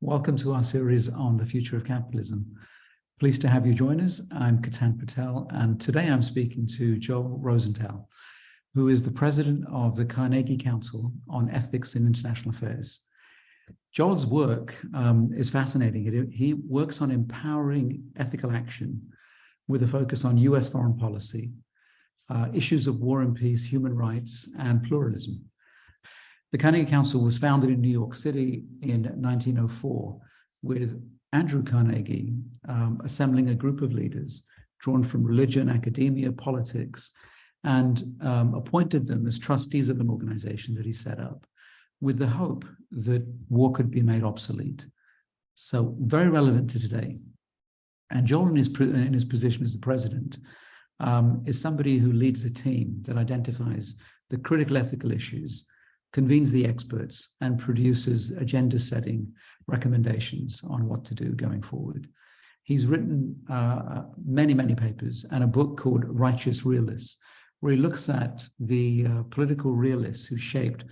Welcome to our series on the future of capitalism. Pleased to have you join us. I'm Ketan Patel, and today I'm speaking to Joel Rosenthal, who is the president of the Carnegie Council on Ethics in International Affairs. Joel's work is fascinating. He works on empowering ethical action with a focus on US foreign policy, issues of war and peace, human rights, and pluralism. The Carnegie Council was founded in New York City in 1904 with Andrew Carnegie assembling a group of leaders drawn from religion, academia, politics, and appointed them as trustees of an organization that he set up with the hope that war could be made obsolete. So very relevant to today. And Joel, in his position as the president, is somebody who leads a team that identifies the critical ethical issues, convenes the experts, and produces agenda-setting recommendations on what to do going forward. He's written many papers and a book called Righteous Realists, where he looks at the political realists who shaped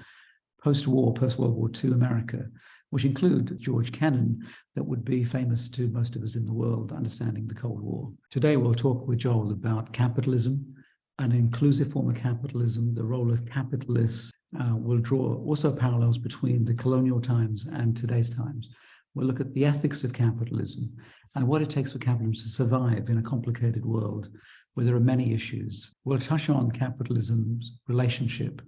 post-World War II America, which include George Kennan, that would be famous to most of us in the world, understanding the Cold War. Today, we'll talk with Joel about capitalism, an inclusive form of capitalism, the role of capitalists. We'll draw also parallels between the colonial times and today's times. We'll look at the ethics of capitalism and what it takes for capitalism to survive in a complicated world where there are many issues. We'll touch on capitalism's relationship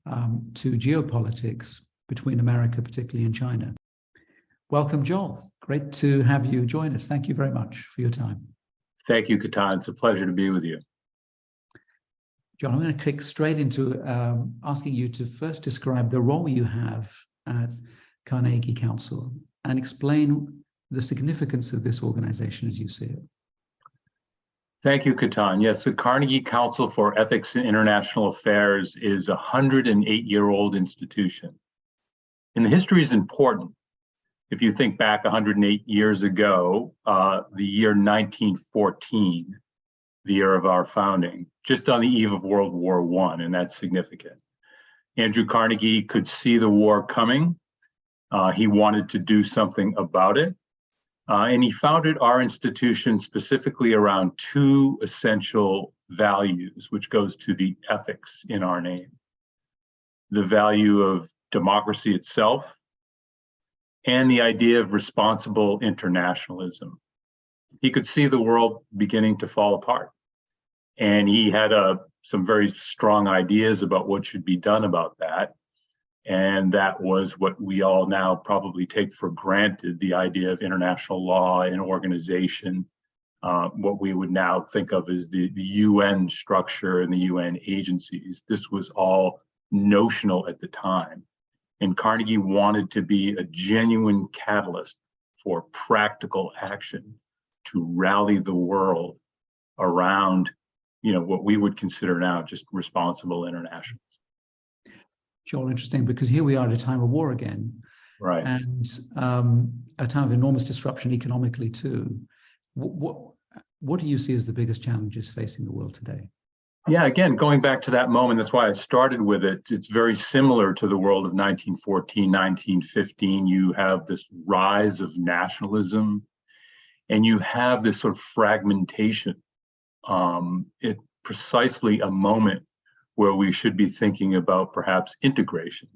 to geopolitics between America, particularly, and China. Welcome, Joel. Great to have you join us. Thank you very much for your time. Thank you, Ketan. It's a pleasure to be with you. John, I'm going to kick straight into asking you to first describe the role you have at Carnegie Council and explain the significance of this organization as you see it. Thank you, Ketan. Yes, the Carnegie Council for Ethics in International Affairs is a 108-year-old institution. And the history is important. If you think back 108 years ago, the year 1914, the year of our founding, just on the eve of World War I, and that's significant. Andrew Carnegie could see the war coming. He wanted to do something about it. And he founded our institution specifically around two essential values, which goes to the ethics in our name. The value of democracy itself and the idea of responsible internationalism. He could see the world beginning to fall apart. And he had some very strong ideas about what should be done about that. And that was what we all now probably take for granted, the idea of international law and organization, what we would now think of as the UN structure and the UN agencies. This was all notional at the time. And Carnegie wanted to be a genuine catalyst for practical action to rally the world around what we would consider now just responsible internationals. Joel, interesting, because here we are at a time of war again. Right. And a time of enormous disruption economically too. What do you see as the biggest challenges facing the world today? Yeah, again, going back to that moment, that's why I started with it. It's very similar to the world of 1914, 1915. You have this rise of nationalism, and you have this sort of fragmentation. It's precisely a moment where we should be thinking about perhaps integration.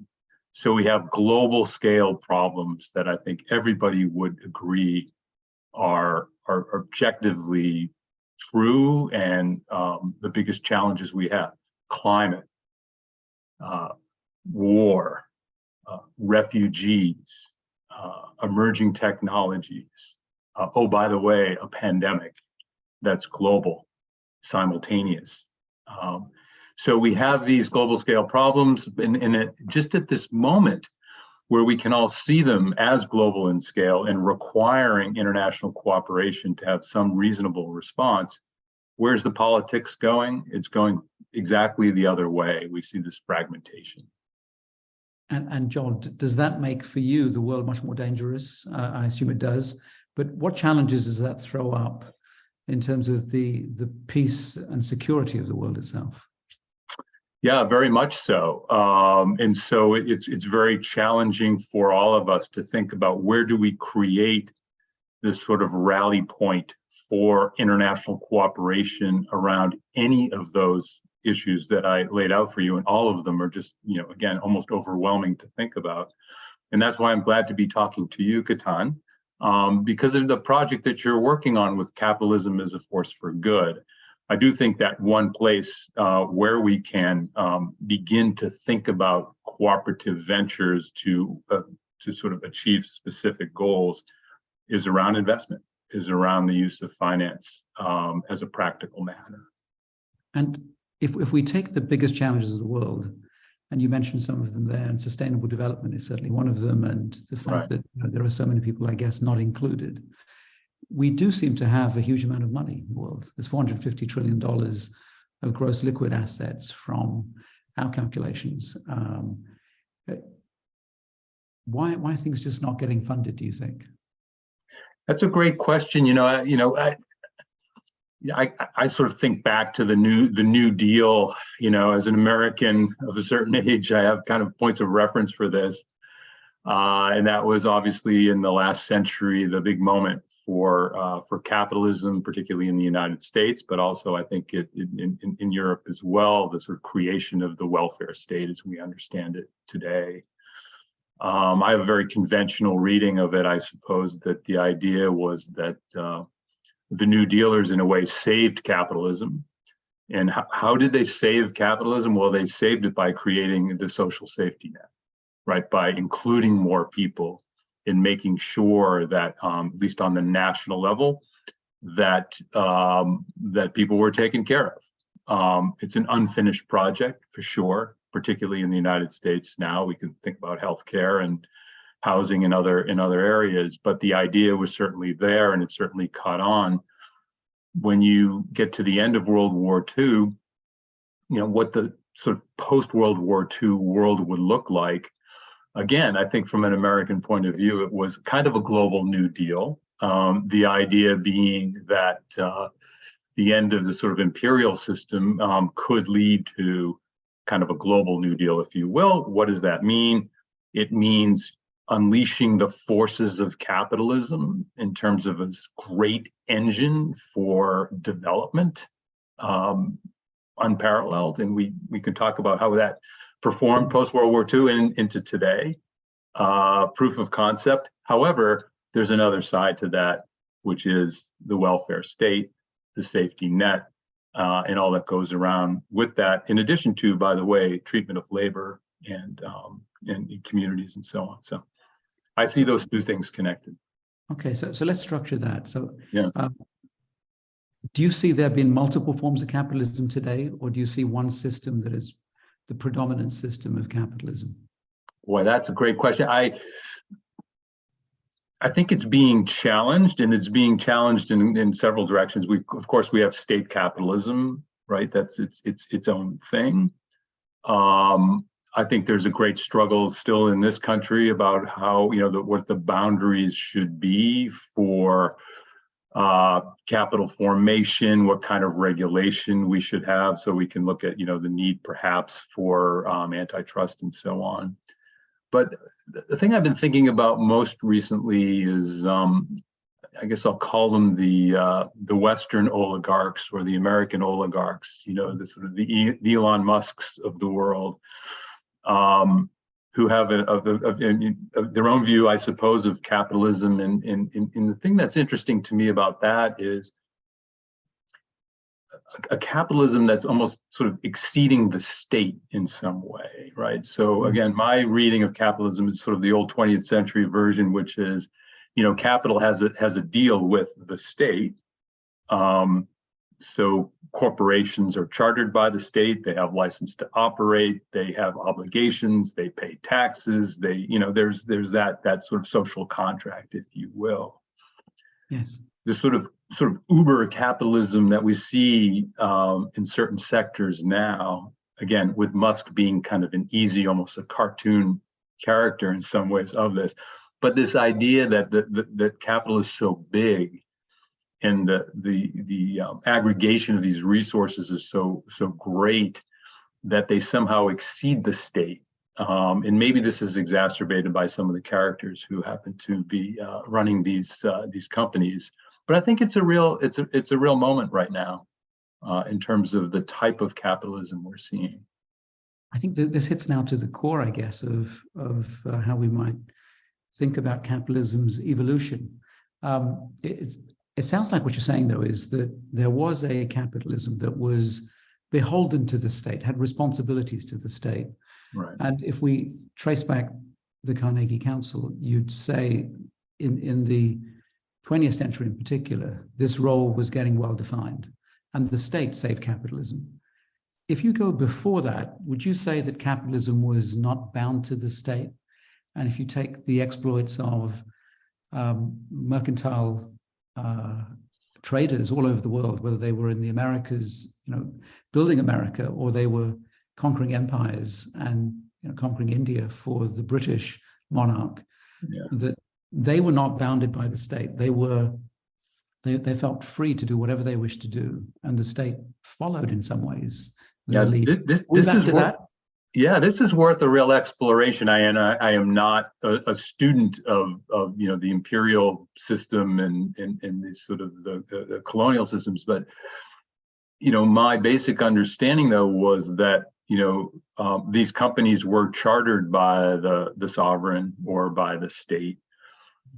So we have global scale problems that I think everybody would agree are objectively true, and the biggest challenges we have: climate, war, refugees, emerging technologies. Oh, by the way, a pandemic that's global, simultaneous. So we have these global scale problems, and just at this moment where we can all see them as global in scale and requiring international cooperation to have some reasonable response. Where's the politics going? It's going exactly the other way. We see this fragmentation. And John, does that make for you the world much more dangerous? I assume it does. But what challenges does that throw up in terms of the peace and security of the world itself? Yeah, very much so. And so it's very challenging for all of us to think about where do we create this sort of rally point for international cooperation around any of those issues that I laid out for you. And all of them are just, again, almost overwhelming to think about. And that's why I'm glad to be talking to you, Ketan, because of the project that you're working on with Capitalism as a Force for Good. I do think that one place where we can begin to think about cooperative ventures to sort of achieve specific goals is around investment, is around the use of finance as a practical matter. And if we take the biggest challenges of the world, and you mentioned some of them there, and sustainable development is certainly one of them, and the fact that there are so many people, I guess, not included, we do seem to have a huge amount of money in the world. There's $450 trillion of gross liquid assets from our calculations. Why are things just not getting funded, do you think? That's a great question. I sort of think back to the New Deal. As an American of a certain age, I have kind of points of reference for this, and that was obviously in the last century the big moment for capitalism, particularly in the United States, but also I think in Europe as well. The sort of creation of the welfare state as we understand it today. I have a very conventional reading of it. I suppose that the idea was that the New Dealers, in a way, saved capitalism. And how did they save capitalism? Well, they saved it by creating the social safety net, right? By including more people in making sure that, at least on the national level, that that people were taken care of. It's an unfinished project for sure, particularly in the United States now. We can think about healthcare and housing in other areas, but the idea was certainly there, and it certainly caught on. When you get to the end of World War II, what the sort of post-World War II world would look like. Again, I think from an American point of view, it was kind of a global New Deal. The idea being that the end of the sort of imperial system could lead to kind of a global New Deal, if you will. What does that mean? It means unleashing the forces of capitalism in terms of a great engine for development, unparalleled. And we can talk about how that performed post-World War II and into today. Proof of concept. However, there's another side to that, which is the welfare state, the safety net, and all that goes around with that, in addition to, by the way, treatment of labor and communities and so on. So I see those two things connected. Okay, so let's structure that. So yeah. Do you see there being multiple forms of capitalism today, or do you see one system that is the predominant system of capitalism? Boy, that's a great question. I think it's being challenged, and it's being challenged in several directions. Of course, we have state capitalism, right? That's its own thing. I think there's a great struggle still in this country about how, what the boundaries should be for capital formation, what kind of regulation we should have, so we can look at, the need perhaps for antitrust and so on. But the thing I've been thinking about most recently is, I guess I'll call them the Western oligarchs, or the American oligarchs, the sort of the Elon Musks of the world, who have their own view, I suppose, of capitalism. And the thing that's interesting to me about that is a capitalism that's almost sort of exceeding the state in some way, right? So again, my reading of capitalism is sort of the old 20th century version, which is, capital has a deal with the state. So corporations are chartered by the state, they have license to operate, they have obligations, they pay taxes, there's that sort of social contract, if you will. Yes. The sort of uber capitalism that we see in certain sectors now, again, with Musk being kind of an easy, almost a cartoon character in some ways of this, but this idea that capital is so big, and the aggregation of these resources is so great, that they somehow exceed the state. And maybe this is exacerbated by some of the characters who happen to be running these companies. But I think it's a real moment right now in terms of the type of capitalism we're seeing. I think that this hits now to the core, I guess, of how we might think about capitalism's evolution. It sounds like what you're saying, though, is that there was a capitalism that was beholden to the state, had responsibilities to the state. Right. And if we trace back the Carnegie Council, you'd say in the 20th century in particular, this role was getting well defined, and the state saved capitalism. If you go before that, would you say that capitalism was not bound to the state? And if you take the exploits of mercantile traders all over the world, whether they were in the Americas, building America, or they were conquering empires and conquering India for the British monarch, that they were not bounded by the state. They felt free to do whatever they wished to do, and the state followed in some ways. This is worth a real exploration. I am not a student of the imperial system and the sort of the colonial systems, but my basic understanding though was that these companies were chartered by the sovereign or by the state,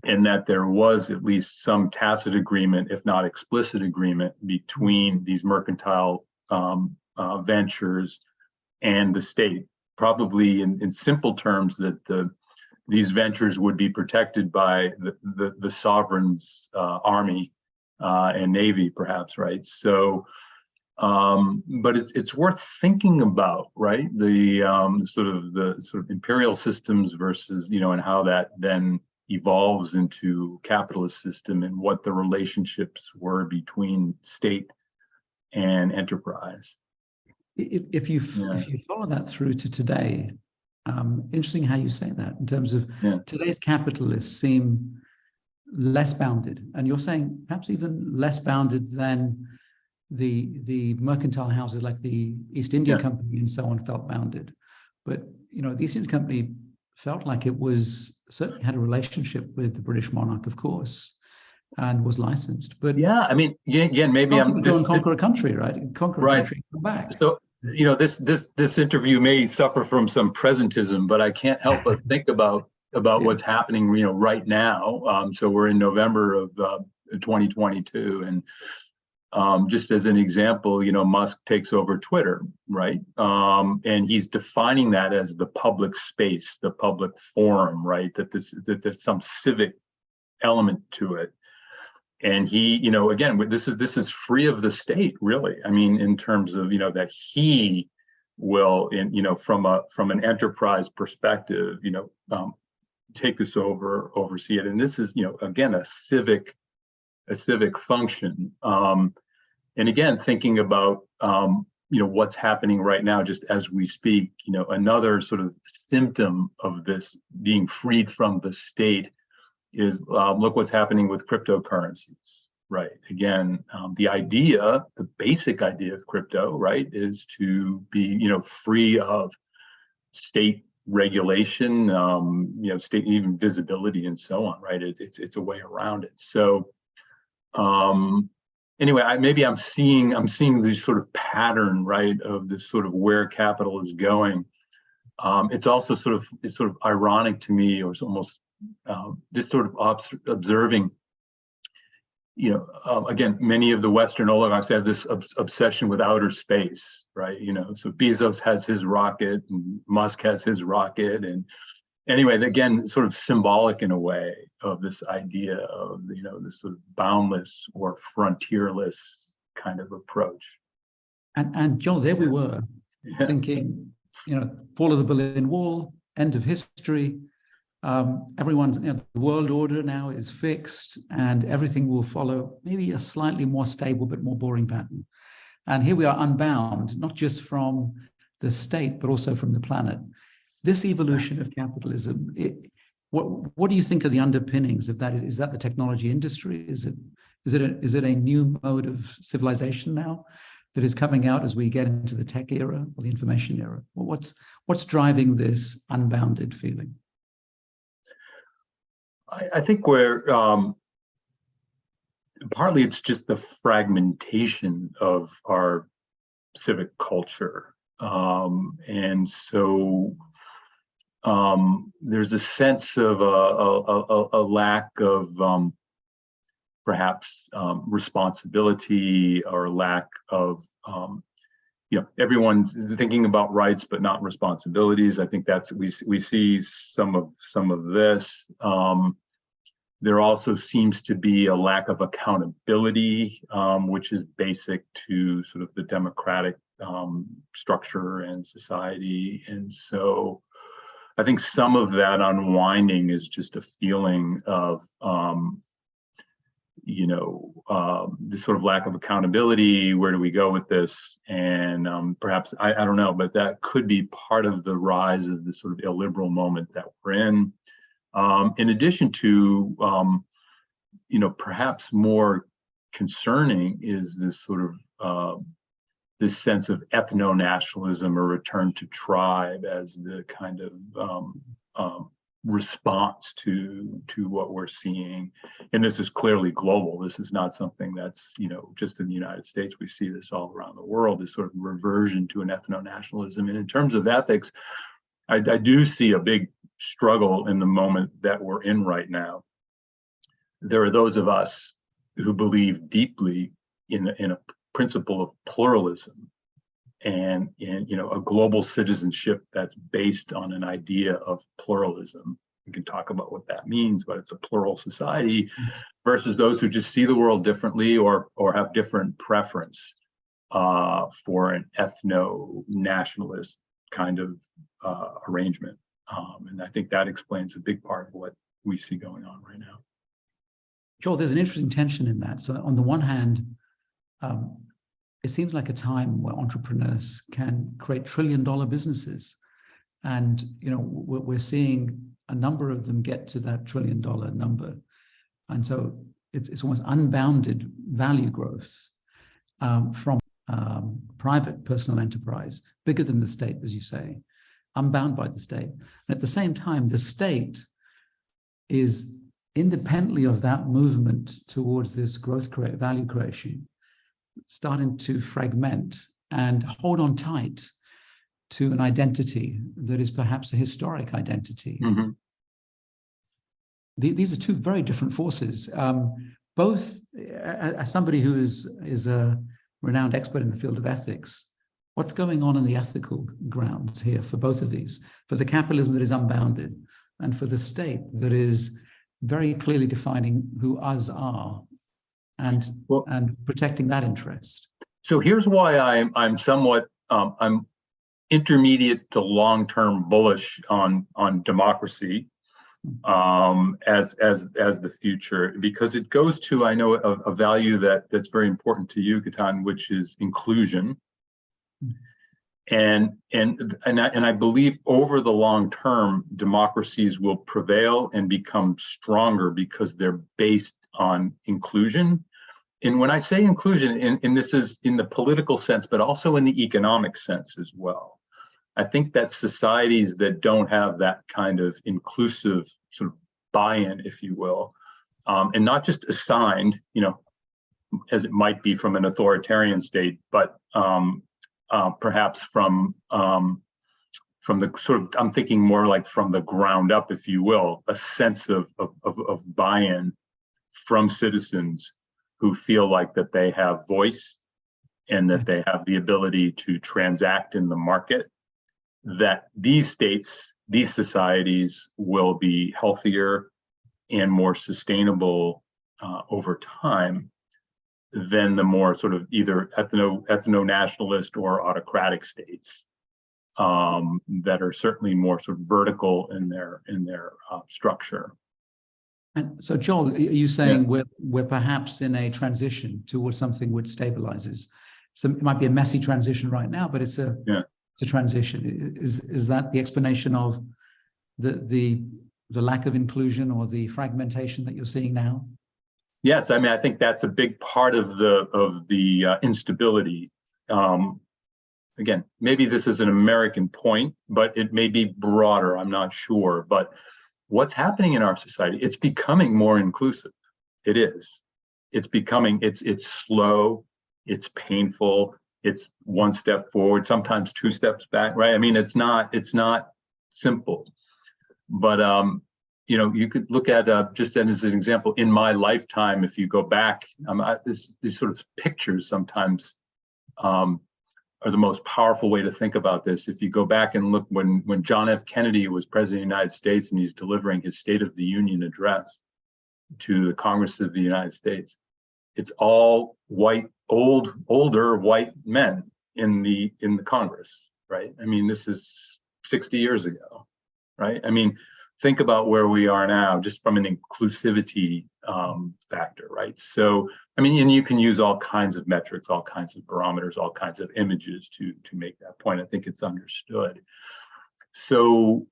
and that there was at least some tacit agreement, if not explicit agreement, between these mercantile ventures and the state. Probably in simple terms, that these ventures would be protected by the sovereign's army and navy, perhaps, right? So, but it's worth thinking about, right? The sort of imperial systems versus and how that then evolves into capitalist system, and what the relationships were between state and enterprise. If you follow that through to today, interesting how you say that in terms of today's capitalists seem less bounded, and you're saying perhaps even less bounded than the mercantile houses like the East India Company and so on felt bounded. But the East India Company felt like it was certainly had a relationship with the British monarch, of course, and was licensed. But again, maybe I'm go and conquer a country, right? Conquer a country and come back. So this interview may suffer from some presentism, but I can't help but think about what's happening right now. So we're in November of 2022, and just as an example, Musk takes over Twitter, right? And he's defining that as the public space, the public forum, right? That there's some civic element to it. And he, again, this is free of the state, really. I mean, in terms of, that he will, from an enterprise perspective, take this over, oversee it. And this is, again, a civic function. And again, thinking about, what's happening right now, just as we speak, another sort of symptom of this being freed from the state is look what's happening with cryptocurrencies, right? Again, the basic idea of crypto, right, is to be, free of state regulation, state even visibility and so on, right? It's a way around it. So anyway, I'm seeing this sort of pattern, right, of this sort of where capital is going. It's also sort of ironic to me, or it's almost just sort of observing, again, many of the Western oligarchs have this obsession with outer space, right? So Bezos has his rocket, and Musk has his rocket, and anyway, again, sort of symbolic in a way of this idea of this sort of boundless or frontierless kind of approach. And Joel, there we were thinking, fall of the Berlin Wall, end of history. Everyone's the world order now is fixed, and everything will follow maybe a slightly more stable but more boring pattern. And here we are, unbound, not just from the state but also from the planet. This evolution of capitalism, what do you think are the underpinnings of that? Is that the technology industry? Is it a new mode of civilization now? that is coming out as we get into the tech era or the information era? Well, what's driving this unbounded feeling? I think we're partly it's just the fragmentation of our civic culture, and so there's a sense of a lack of perhaps responsibility, or lack of everyone's thinking about rights but not responsibilities. I think that's we see some of this. There also seems to be a lack of accountability, which is basic to sort of the democratic structure and society. And so I think some of that unwinding is just a feeling of this sort of lack of accountability. Where do we go with this? And perhaps, I don't know, but that could be part of the rise of the sort of illiberal moment that we're in. In addition to, perhaps more concerning is this sort of this sense of ethno-nationalism, or return to tribe, as the kind of response to what we're seeing. And this is clearly global. This is not something that's just in the United States. We see this all around the world, this sort of reversion to an ethno-nationalism. And in terms of ethics, I do see a big struggle in the moment that we're in right now. There are those of us who believe deeply in a principle of pluralism, and in a global citizenship that's based on an idea of pluralism. We can talk about what that means, but it's a plural society, versus those who just see the world differently, or have different preference for an ethno-nationalist kind of arrangement. And I think that explains a big part of what we see going on right now. Joel, there's an interesting tension in that. So on the one hand, it seems like a time where entrepreneurs can create trillion-dollar businesses. And we're seeing a number of them get to that trillion-dollar number. And so it's almost unbounded value growth from private personal enterprise, bigger than the state, as you say, unbound by the state. And at the same time, the state is independently of that movement towards this value creation, starting to fragment and hold on tight to an identity that is perhaps a historic identity. Mm-hmm. These are two very different forces. Both, as somebody who is a renowned expert in the field of ethics, what's going on in the ethical grounds here for both of these? For the capitalism that is unbounded, and for the state that is very clearly defining who us are, and protecting that interest. So here's why I'm somewhat I'm intermediate to long-term bullish on democracy as the future, because it goes to, I know, a value that's very important to you, Ketan, which is inclusion. And I believe over the long term, democracies will prevail and become stronger because they're based on inclusion. And when I say inclusion, and this is in the political sense, but also in the economic sense as well, I think that societies that don't have that kind of inclusive sort of buy-in, if you will, and not just assigned, as it might be from an authoritarian state, but perhaps from the sort of, I'm thinking more like from the ground up, if you will, a sense of buy-in from citizens who feel like that they have voice and that they have the ability to transact in the market, that these states, these societies will be healthier and more sustainable over time than the more sort of either ethno-nationalist or autocratic states that are certainly more sort of vertical in their structure. And so, Joel, are you saying we're perhaps in a transition towards something which stabilizes? So it might be a messy transition right now, but it's a transition. Is that the explanation of the lack of inclusion or the fragmentation that you're seeing now? Yes, I mean, I think that's a big part of the instability again, maybe this is an American point, but it may be broader, I'm not sure. But what's happening in our society, it's becoming more inclusive. It is. It's becoming, it's slow, it's painful, it's one step forward, sometimes two steps back, right? I mean, it's not simple. But you know, you could look at just as an example, in my lifetime, if you go back, these sort of pictures sometimes are the most powerful way to think about this. If you go back and look when John F. Kennedy was president of the United States and he's delivering his State of the Union address to the Congress of the United States, it's all white, older white men in the Congress, right? I mean, this is 60 years ago, right? I mean, think about where we are now, just from an inclusivity factor, right? So, I mean, and you can use all kinds of metrics, all kinds of barometers, all kinds of images to make that point. I think it's understood. So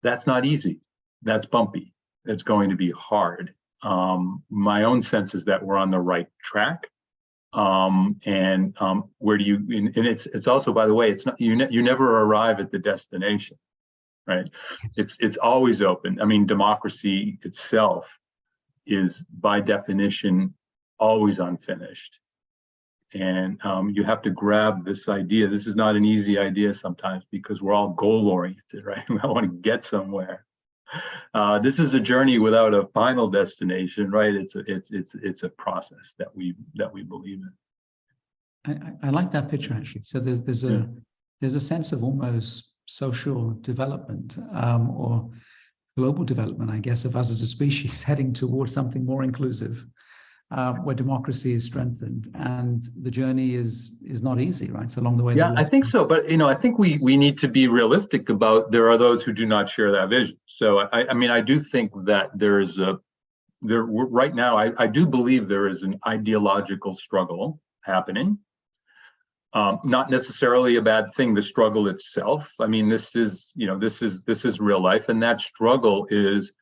that's not easy. That's bumpy. That's going to be hard. My own sense is that we're on the right track. Where do you? And it's also, by the way, it's not you never arrive at the destination. Right, it's always open. I mean, democracy itself is by definition always unfinished, and you have to grab this idea. This is not an easy idea sometimes because we're all goal oriented, right? We all want to get somewhere. This is a journey without a final destination, right? It's a process that we believe in. I like that picture actually. So there's a sense of almost social development or global development, I guess, of us as a species heading towards something more inclusive, where democracy is strengthened, and the journey is not easy, right? So along the way. Yeah, I think so, but you know, I think we need to be realistic about there are those who do not share that vision. So I mean, I do think that right now, I do believe there is an ideological struggle happening. Not necessarily a bad thing, the struggle itself. I mean, this is real life, and that struggle is,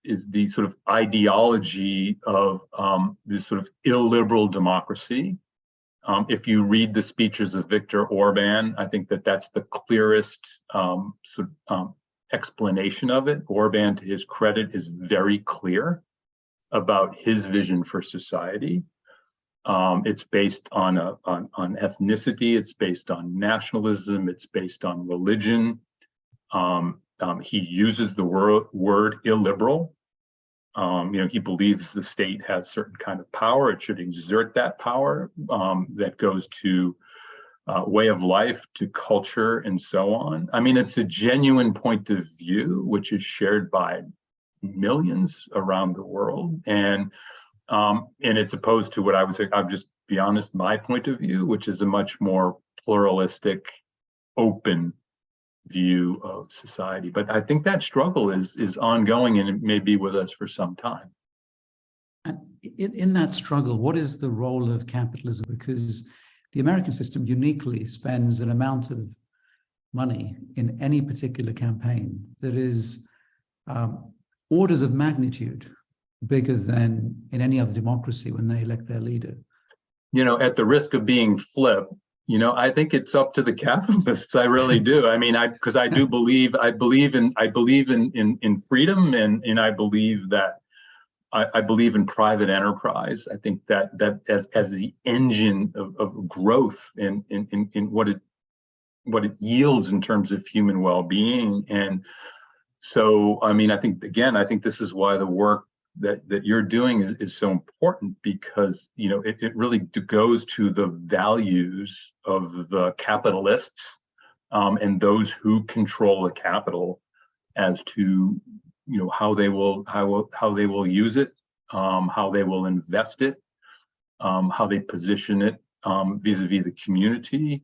is the sort of ideology of this sort of illiberal democracy. If you read the speeches of Viktor Orban, I think that's the clearest explanation of it. Orban, to his credit, is very clear about his vision for society. It's based on ethnicity. It's based on nationalism. It's based on religion. He uses the word illiberal. He believes the state has certain kind of power. It should exert that power that goes to way of life, to culture, and so on. I mean, it's a genuine point of view which is shared by millions around the world, and it's opposed to what I would say, I'll just be honest, my point of view, which is a much more pluralistic, open view of society. But I think that struggle is ongoing, and it may be with us for some time. And in that struggle, what is the role of capitalism? Because the American system uniquely spends an amount of money in any particular campaign that is orders of magnitude bigger than in any other democracy when they elect their leader. At the risk of being flip, I think it's up to the capitalists. I really do. I mean, because I believe in freedom, and I believe that I believe in private enterprise. I think that as the engine of growth in what it yields in terms of human well-being. And so, I mean, I think this is why the work that you're doing is so important, because it really goes to the values of the capitalists and those who control the capital as to how they will use it, how they will invest it, how they position it vis-a-vis the community.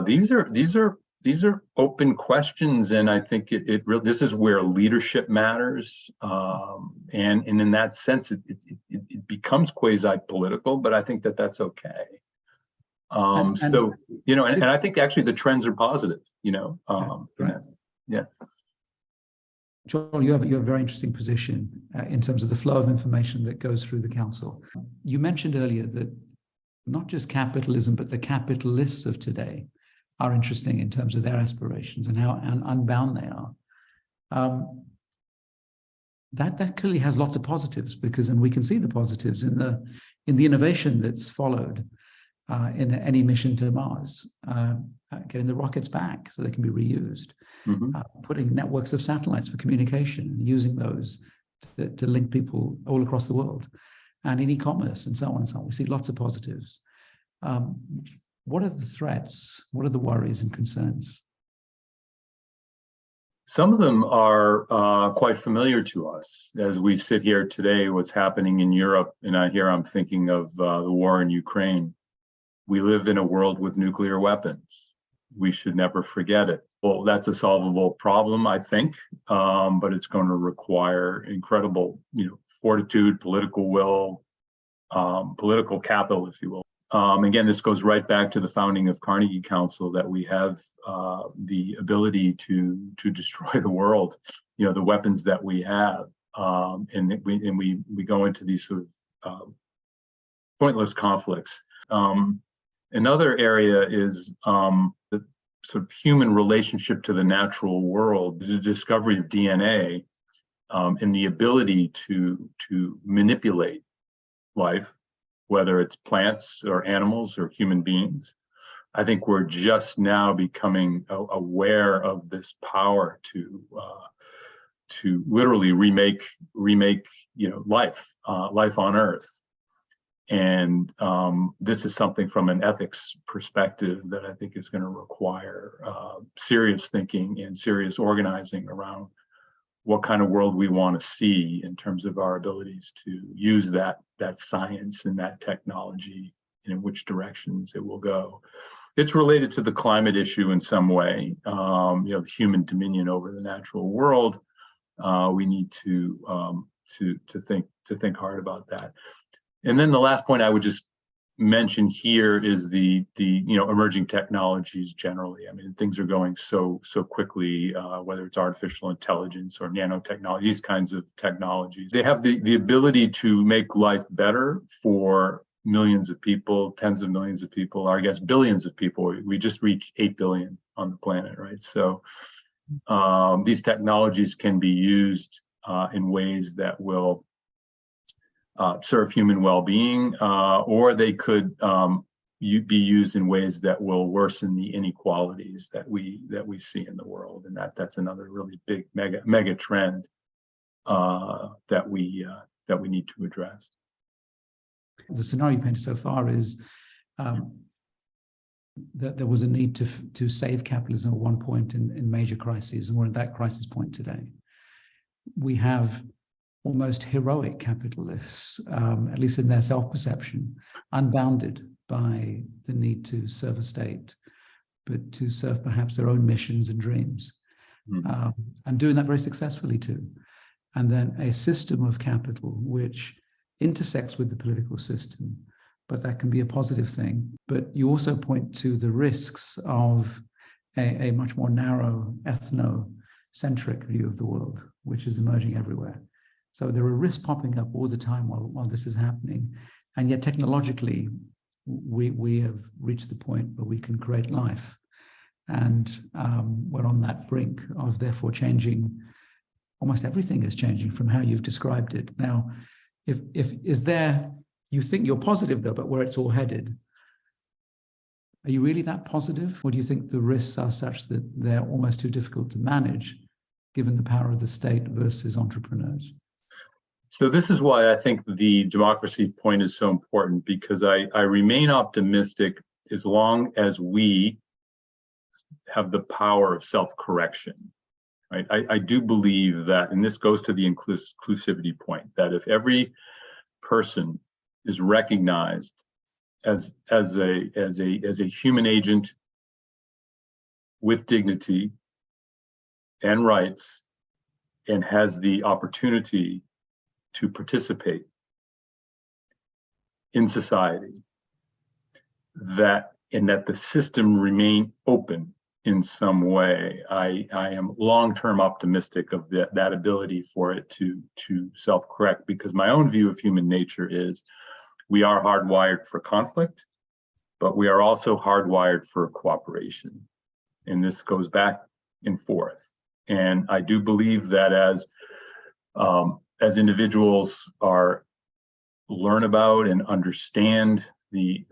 These are open questions, and I think this is where leadership matters, and in that sense, it becomes quasi-political. But I think that's okay. So and I think actually the trends are positive. Yeah. Joel, you have a very interesting position in terms of the flow of information that goes through the council. You mentioned earlier that not just capitalism, but the capitalists of today are interesting in terms of their aspirations and how unbound they are. That clearly has lots of positives, because, and we can see the positives in the innovation that's followed in any mission to Mars, getting the rockets back so they can be reused, putting networks of satellites for communication and using those to link people all across the world, and in e-commerce and so on and so on. We see lots of positives. What are the threats? What are the worries and concerns? Some of them are quite familiar to us as we sit here today. What's happening in Europe, and I'm thinking of the war in Ukraine. We live in a world with nuclear weapons. We should never forget it. Well, that's a solvable problem, I think, but it's going to require incredible, fortitude, political will, political capital, if you will. Again, this goes right back to the founding of Carnegie Council, that we have the ability to destroy the world, the weapons that we have, and we go into these sort of pointless conflicts. Another area is the sort of human relationship to the natural world, the discovery of DNA, and the ability to manipulate life, whether it's plants or animals or human beings. I think we're just now becoming aware of this power to literally remake life on Earth. And this is something from an ethics perspective that I think is going to require serious thinking and serious organizing around what kind of world we want to see in terms of our abilities to use that science and that technology, and in which directions it will go. It's related to the climate issue in some way. Human dominion over the natural world. We need to think hard about that. And then the last point I would just mention here is the emerging technologies generally. I mean, things are going so quickly, whether it's artificial intelligence or nanotechnology, these kinds of technologies. They have the ability to make life better for millions of people, tens of millions of people, or I guess billions of people. We just reached 8 billion on the planet, right? So these technologies can be used in ways that will serve human well-being, or they could be used in ways that will worsen the inequalities that we see in the world, and that's another really big mega trend that we need to address. The scenario you painted so far is that there was a need to save capitalism at one point in major crises, and we're at that crisis point today. We have almost heroic capitalists, at least in their self-perception, unbounded by the need to serve a state, but to serve perhaps their own missions and dreams, and doing that very successfully too. And then a system of capital which intersects with the political system, but that can be a positive thing. But you also point to the risks of a much more narrow, ethnocentric view of the world, which is emerging everywhere. So there are risks popping up all the time while this is happening. And yet technologically, we have reached the point where we can create life. And we're on that brink of therefore changing. Almost everything is changing from how you've described it. Now, is there, you think you're positive though, but where it's all headed, are you really that positive? Or do you think the risks are such that they're almost too difficult to manage, given the power of the state versus entrepreneurs? So this is why I think the democracy point is so important, because I remain optimistic as long as we have the power of self-correction. Right? I do believe that, and this goes to the inclusivity point, that if every person is recognized as a human agent with dignity and rights, and has the opportunity to participate in society, that the system remain open in some way. I am long-term optimistic of that ability for it to self-correct, because my own view of human nature is we are hardwired for conflict, but we are also hardwired for cooperation. And this goes back and forth. And I do believe that as individuals learn about and understand the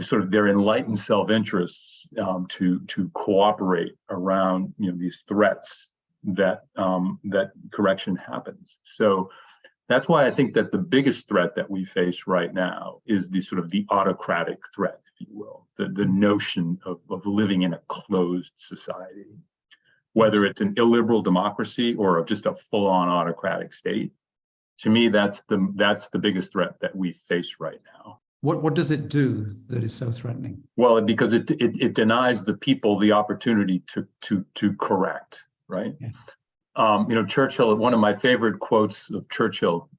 sort of their enlightened self-interests, to cooperate around these threats, that correction happens. So that's why I think that the biggest threat that we face right now is the sort of the autocratic threat, if you will, the notion of living in a closed society, whether it's an illiberal democracy or just a full-on autocratic state. To me, that's the biggest threat that we face right now. What does it do that is so threatening? Well, because it denies the people the opportunity to correct, right? Yeah. Churchill, one of my favorite quotes of Churchill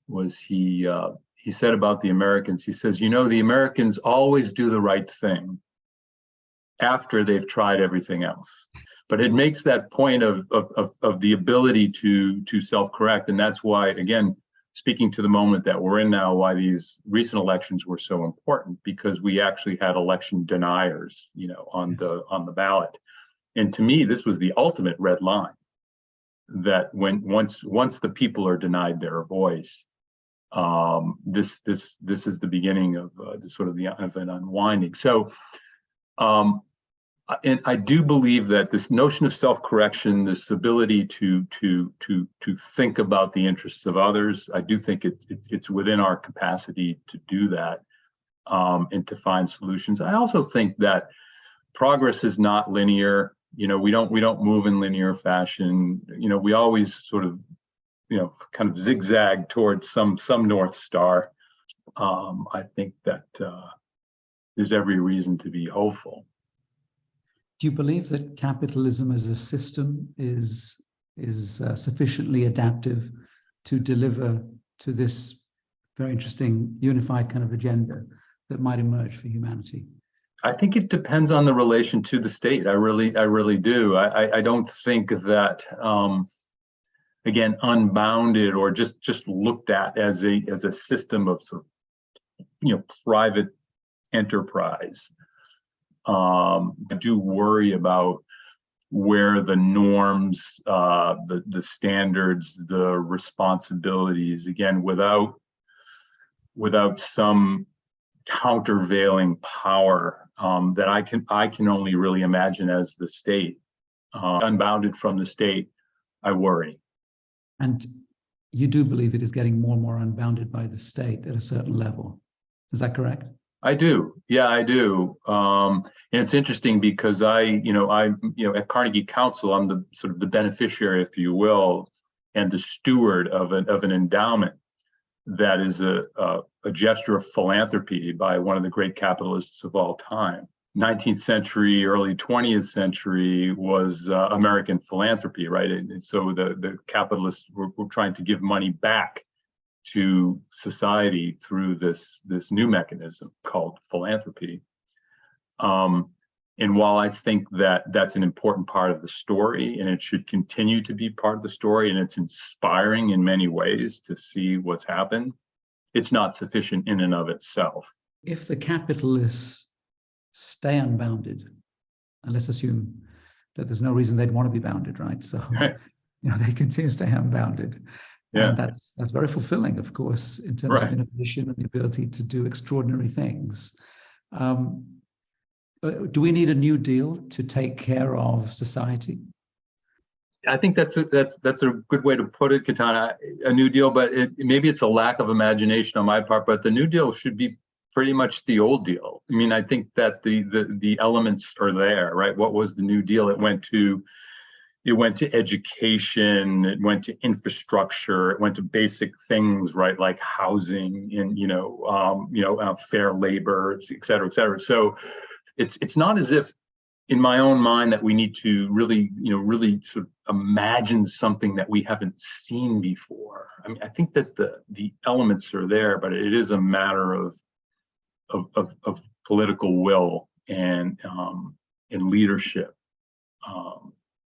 was he said about the Americans, he says, the Americans always do the right thing after they've tried everything else. But it makes that point of the ability to self-correct. And that's why, again, speaking to the moment that we're in now, why these recent elections were so important, because we actually had election deniers, on the ballot. And to me, this was the ultimate red line, that once the people are denied their voice, this is the beginning of an unwinding. So, and I do believe that this notion of self-correction, this ability to think about the interests of others, I do think it's within our capacity to do that, and to find solutions. I also think that progress is not linear. We don't move in linear fashion. We always sort of, kind of zigzag towards some North Star. I think that there's every reason to be hopeful. Do you believe that capitalism as a system is sufficiently adaptive to deliver to this very interesting unified kind of agenda that might emerge for humanity? I think it depends on the relation to the state. I really do. I don't think that, again, unbounded or just looked at as a system of sort of, private enterprise. I do worry about where the norms, the standards, the responsibilities, again, without some countervailing power that I can only really imagine as the state, unbounded from the state, I worry. And you do believe it is getting more and more unbounded by the state at a certain level. Is that correct? I do. Yeah, I do. And it's interesting because at Carnegie Council, I'm the sort of the beneficiary, if you will, and the steward of an endowment that is a gesture of philanthropy by one of the great capitalists of all time. 19th century, early 20th century was American philanthropy, right? And so the capitalists were trying to give money back to society through this new mechanism called philanthropy. And while I think that that's an important part of the story, and it should continue to be part of the story, and it's inspiring in many ways to see what's happened, it's not sufficient in and of itself. If the capitalists stay unbounded, and let's assume that there's no reason they'd want to be bounded, right? So they continue to stay unbounded. Yeah. And that's very fulfilling, of course, in terms of innovation and the ability to do extraordinary things. Do we need a New Deal to take care of society? I think that's a good way to put it, Katana. A New Deal, but maybe it's a lack of imagination on my part. But the New Deal should be pretty much the old deal. I mean, I think that the elements are there, right? What was the New Deal? It went to education, it went to infrastructure, it went to basic things, right, like housing and fair labor, et cetera, et cetera. So it's not as if, in my own mind, that we need to really sort of imagine something that we haven't seen before. I mean, I think that the elements are there, but it is a matter of political will and leadership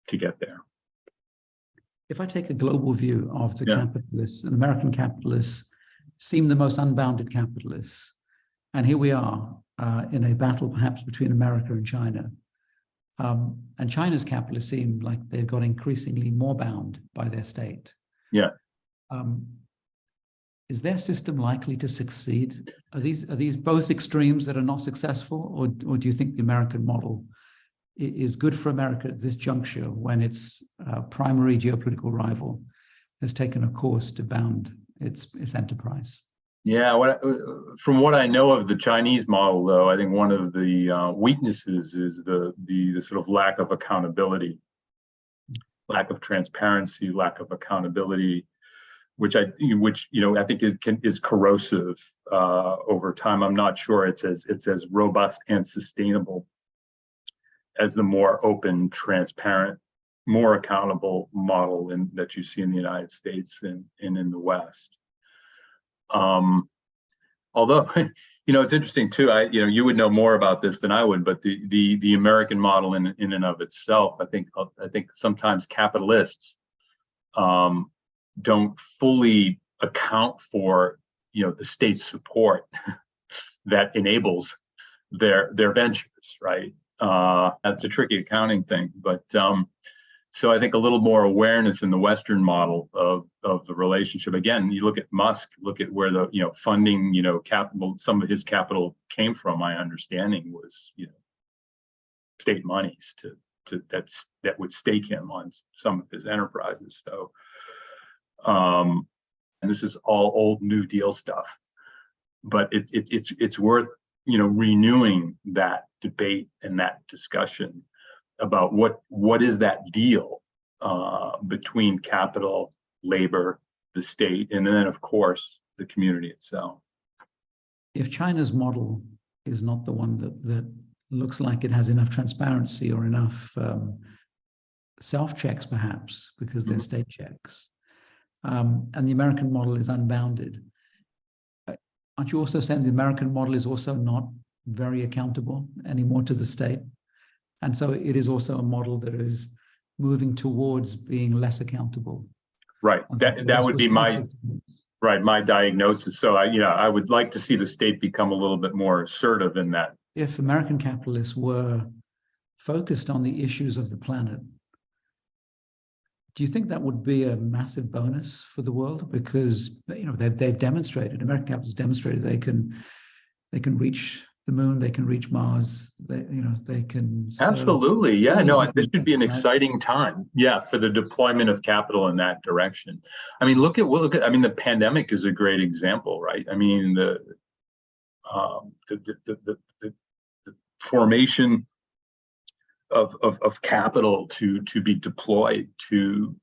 to get there. If I take a global view of the Yeah. capitalists, and American capitalists seem the most unbounded capitalists, and here we are in a battle perhaps between America and China. And China's capitalists seem like they've got increasingly more bound by their state. Yeah. Is their system likely to succeed? Are these both extremes that are not successful, or do you think the American model is good for America at this juncture when its primary geopolitical rival has taken a course to bound its enterprise? Yeah, from what I know of the Chinese model, though, I think one of the weaknesses is the sort of lack of accountability, lack of transparency, lack of accountability, which I think is corrosive over time. I'm not sure it's as robust and sustainable as the more open, transparent, more accountable model that you see in the United States and in the West. Although, it's interesting too. You would know more about this than I would, but the American model in and of itself, I think sometimes capitalists don't fully account for the state support that enables their ventures, right? That's a tricky accounting thing, but so I think a little more awareness in the Western model of the relationship. Again, you look at Musk, look at where the funding, capital, some of his capital came from. My understanding was state monies that would stake him on some of his enterprises. So, and this is all old New Deal stuff, but it's worth renewing that debate and that discussion about what is that deal between capital, labor, the state, and then of course the community itself. If China's model is not the one that looks like it has enough transparency or enough self-checks, perhaps because they're state checks, and the American model is unbounded, aren't you also saying the American model is also not very accountable anymore to the state? And so it is also a model that is moving towards being less accountable. Right. That would be my diagnosis. So I would like to see the state become a little bit more assertive in that. If American capitalists were focused on the issues of the planet, do you think that would be a massive bonus for the world? Because they've demonstrated, American capitalists demonstrated they can reach the moon, they can reach Mars, they can. Absolutely, yeah, no, this should be an exciting time, yeah, for the deployment of capital in that direction. I mean, look at the pandemic is a great example, right? I mean, the formation of capital to be deployed to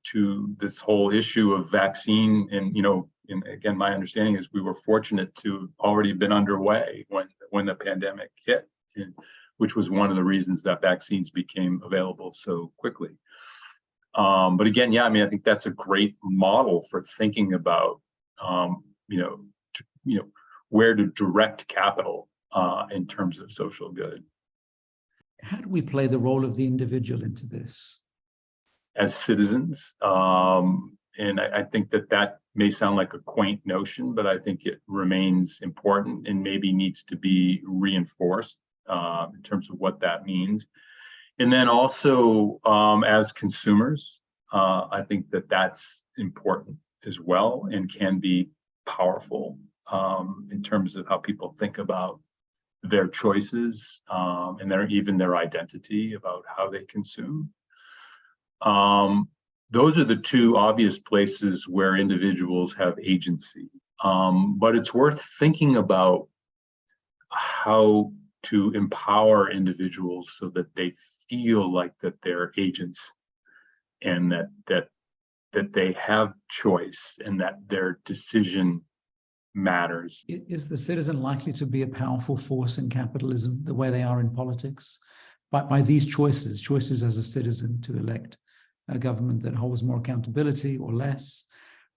this whole issue of vaccine, and again, my understanding is we were fortunate to already been underway when the pandemic hit, which was one of the reasons that vaccines became available so quickly. But again, yeah, I mean, I think that's a great model for thinking about, where to direct capital in terms of social good. How do we play the role of the individual into this? As citizens, and I think that may sound like a quaint notion, but I think it remains important and maybe needs to be reinforced in terms of what that means. And then also as consumers, I think that's important as well and can be powerful in terms of how people think about their choices and their identity about how they consume. Those are the two obvious places where individuals have agency. But it's worth thinking about how to empower individuals so that they feel like that they're agents and that they have choice and that their decision matters. Is the citizen likely to be a powerful force in capitalism the way they are in politics? By these choices as a citizen to elect a government that holds more accountability or less,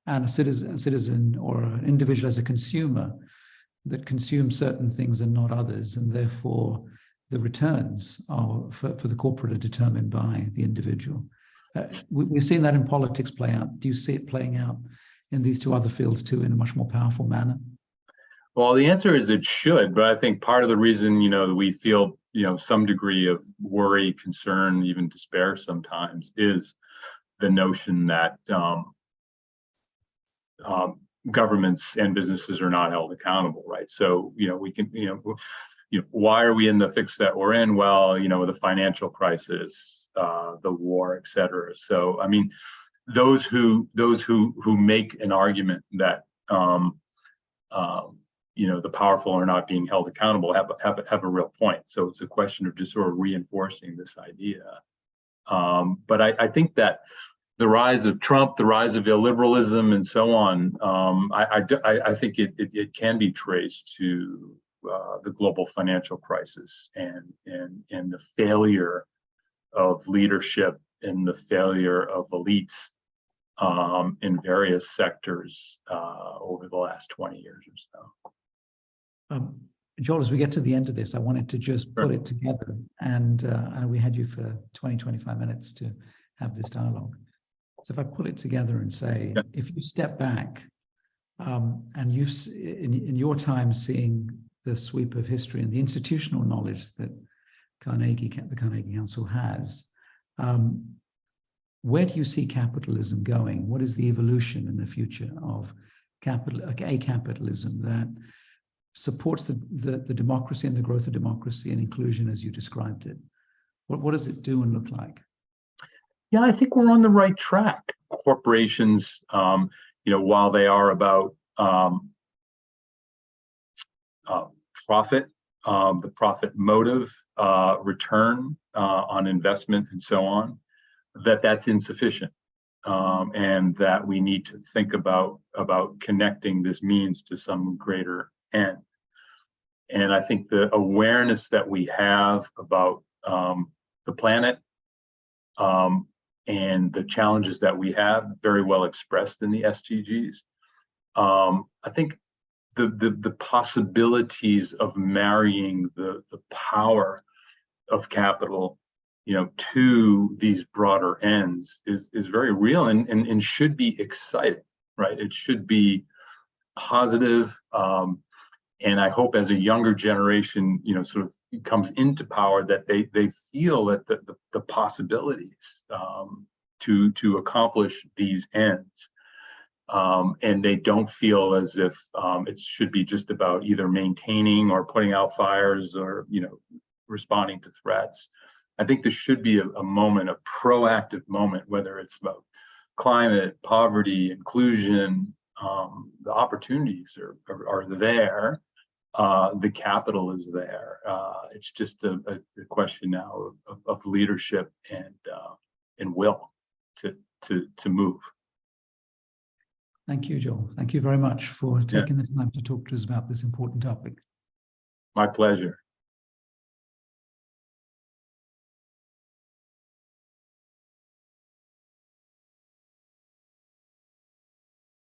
and a citizen or an individual as a consumer that consumes certain things and not others, and therefore the returns for the corporate are determined by the individual. We've seen that in politics play out. Do you see it playing out in these two other fields too in a much more powerful manner? Well, the answer is it should, but I think part of the reason, that we feel, some degree of worry, concern, even despair sometimes is the notion that governments and businesses are not held accountable, right? So, we can, why are we in the fix that we're in? Well, the financial crisis, the war, et cetera. So, I mean, those who make an argument that the powerful are not being held accountable have a real point. So it's a question of just sort of reinforcing this idea. But I think that the rise of Trump, the rise of illiberalism, and so on, I think it can be traced to the global financial crisis and the failure of leadership and the failure of elites in various sectors over the last 20 years or so. Joel, as we get to the end of this, I wanted to just put it together, and we had you for 20, 25 minutes to have this dialogue. So if I put it together and say, if you step back and you've, in your time, seeing the sweep of history and the institutional knowledge that the Carnegie Council has, where do you see capitalism going? What is the evolution in the future of capitalism that supports the democracy and the growth of democracy and inclusion as you described it? What does it do and look like? Yeah, I think we're on the right track. Corporations, while they are about profit, the profit motive, return on investment, and so on, that's insufficient, and that we need to think about connecting this means to some greater end. And I think the awareness that we have about the planet and the challenges that we have, very well expressed in the SDGs. I think the possibilities of marrying the power of capital, to these broader ends is very real and should be exciting, right? It should be positive. And I hope as a younger generation, sort of comes into power, that they feel that the possibilities to accomplish these ends, and they don't feel as if it should be just about either maintaining or putting out fires or responding to threats. I think this should be a moment, a proactive moment, whether it's about climate, poverty, inclusion. The opportunities are there. The capital is there. It's just a question now of leadership and will to move. Thank you, Joel. Thank you very much for taking the time to talk to us about this important topic. My pleasure.